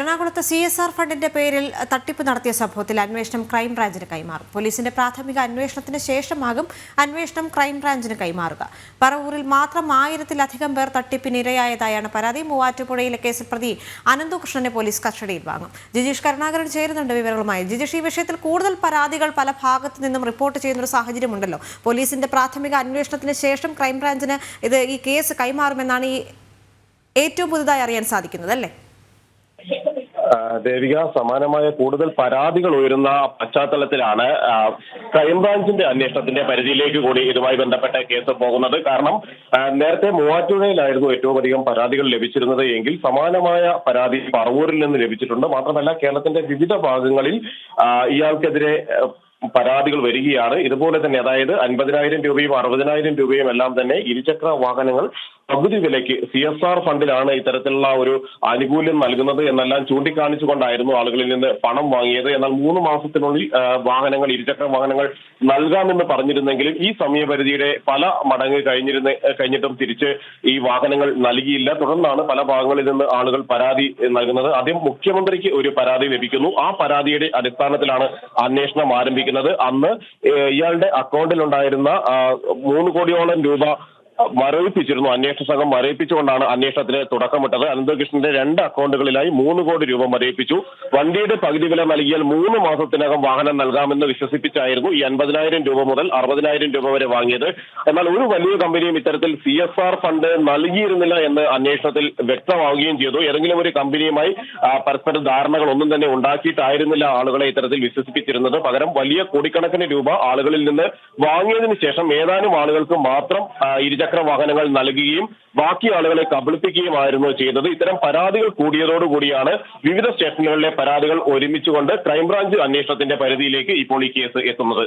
എറണാകുളത്ത് CSR ഫണ്ടിന്റെ പേരിൽ തട്ടിപ്പ് നടത്തിയ സംഭവത്തിൽ അന്വേഷണം ക്രൈംബ്രാഞ്ചിന് കൈമാറും. പോലീസിന്റെ പ്രാഥമിക അന്വേഷണത്തിന് ശേഷമാകും അന്വേഷണം ക്രൈംബ്രാഞ്ചിന് കൈമാറുക. പറവൂരിൽ മാത്രം 1000-ലധികം പേർ തട്ടിപ്പിനിരയായതായാണ് പരാതി. മൂവാറ്റുപുഴയിലെ കേസിൽ പ്രതി അനന്തകൃഷ്ണനെ പോലീസ് കസ്റ്റഡിയിൽ വാങ്ങും. ജിജീഷ് കരുണാകരൻ ചേരുന്നുണ്ട് വിവരങ്ങളുമായി. ജിജീഷ്, ഈ വിഷയത്തിൽ കൂടുതൽ പരാതികൾ പല ഭാഗത്തു നിന്നും റിപ്പോർട്ട് ചെയ്യുന്ന ഒരു സാഹചര്യമുണ്ടല്ലോ. പോലീസിന്റെ പ്രാഥമിക അന്വേഷണത്തിന് ശേഷം ക്രൈംബ്രാഞ്ചിന് ഈ കേസ് കൈമാറുമെന്നാണ് ഏറ്റവും പുതുതായി അറിയാൻ സാധിക്കുന്നത്, അല്ലേ? ദേവിക, സമാനമായ കൂടുതൽ പരാതികൾ ഉയരുന്ന പശ്ചാത്തലത്തിലാണ് ക്രൈംബ്രാഞ്ചിന്റെ അന്വേഷണത്തിന്റെ പരിധിയിലേക്ക് കൂടി ഇതുമായി ബന്ധപ്പെട്ട കേസ് പോകുന്നത്. കാരണം നേരത്തെ മൂവാറ്റുപുഴയിലായിരുന്നു ഏറ്റവും അധികം പരാതികൾ ലഭിച്ചിരുന്നത് എങ്കിൽ സമാനമായ പരാതി പറവൂരിൽ നിന്ന് ലഭിച്ചിട്ടുണ്ട്. മാത്രമല്ല, കേരളത്തിന്റെ വിവിധ ഭാഗങ്ങളിൽ ഇയാൾക്കെതിരെ പരാതികൾ വരികയാണ്. ഇതുപോലെ തന്നെ, അതായത് 50,000 രൂപയും 60,000 രൂപയും എല്ലാം തന്നെ ഇരുചക്ര വാഹനങ്ങൾ പകുതി വിലയ്ക്ക് CSR ഫണ്ടിലാണ് ഇത്തരത്തിലുള്ള ഒരു ആനുകൂല്യം നൽകുന്നത് എന്നെല്ലാം ചൂണ്ടിക്കാണിച്ചുകൊണ്ടായിരുന്നു ആളുകളിൽ നിന്ന് പണം വാങ്ങിയത്. എന്നാൽ 3 മാസത്തിനുള്ളിൽ ഇരുചക്ര വാഹനങ്ങൾ നൽകാമെന്ന് പറഞ്ഞിരുന്നെങ്കിലും ഈ സമയപരിധിയുടെ പല മടങ്ങ് കഴിഞ്ഞിട്ടും തിരിച്ച് ഈ വാഹനങ്ങൾ നൽകിയില്ല. തുടർന്നാണ് പല ഭാഗങ്ങളിൽ നിന്ന് ആളുകൾ പരാതി നൽകുന്നത്. ആദ്യം മുഖ്യമന്ത്രിക്ക് ഒരു പരാതി ലഭിക്കുന്നു. ആ പരാതിയുടെ അടിസ്ഥാനത്തിലാണ് അന്വേഷണം ആരംഭിക്കുന്നത്. അന്ന് ഇയാളുടെ അക്കൗണ്ടിലുണ്ടായിരുന്ന 3 കോടിയോളം രൂപ മരവിപ്പിച്ചിരുന്നു. അന്വേഷണ സംഘം മരവിപ്പിച്ചുകൊണ്ടാണ് അന്വേഷണത്തിന് തുടക്കമിട്ടത്. അനന്തകൃഷ്ണന്റെ 2 അക്കൗണ്ടുകളിലായി 3 കോടി രൂപ മരവിപ്പിച്ചു. വണ്ടിയുടെ പകുതി വില നൽകിയാൽ 3 മാസത്തിനകം വാഹനം നൽകാമെന്ന് വിശ്വസിപ്പിച്ചായിരുന്നു ഈ 50,000 രൂപ മുതൽ 60,000 രൂപ വരെ വാങ്ങിയത്. എന്നാൽ ഒരു വലിയ കമ്പനിയും ഇത്തരത്തിൽ CSR ഫണ്ട് നൽകിയിരുന്നില്ല എന്ന് അന്വേഷണത്തിൽ വ്യക്തമാവുകയും ചെയ്തു. ഏതെങ്കിലും ഒരു കമ്പനിയുമായി പരസ്പര ധാരണകൾ ഒന്നും തന്നെ ഉണ്ടാക്കിയിട്ടായിരുന്നില്ല ആളുകളെ ഇത്തരത്തിൽ വിശ്വസിപ്പിച്ചിരുന്നത്. പകരം വലിയ കോടിക്കണക്കിന് രൂപ ആളുകളിൽ നിന്ന് വാങ്ങിയതിനു ശേഷം ഏതാനും ആളുകൾക്ക് മാത്രം ഇരുചക്ര വാഹനങ്ങൾ നൽകുകയും ബാക്കി ആളുകളെ കബളിപ്പിക്കുകയുമായിരുന്നു ചെയ്തത്. ഇത്തരം പരാതികൾ കൂടിയതോടുകൂടിയാണ് വിവിധ സ്റ്റേഷനുകളിലെ പരാതികൾ ഒരുമിച്ചുകൊണ്ട് ക്രൈംബ്രാഞ്ച് അന്വേഷണത്തിന്റെ പരിധിയിലേക്ക് ഇപ്പോൾ ഈ കേസ് എത്തുന്നത്.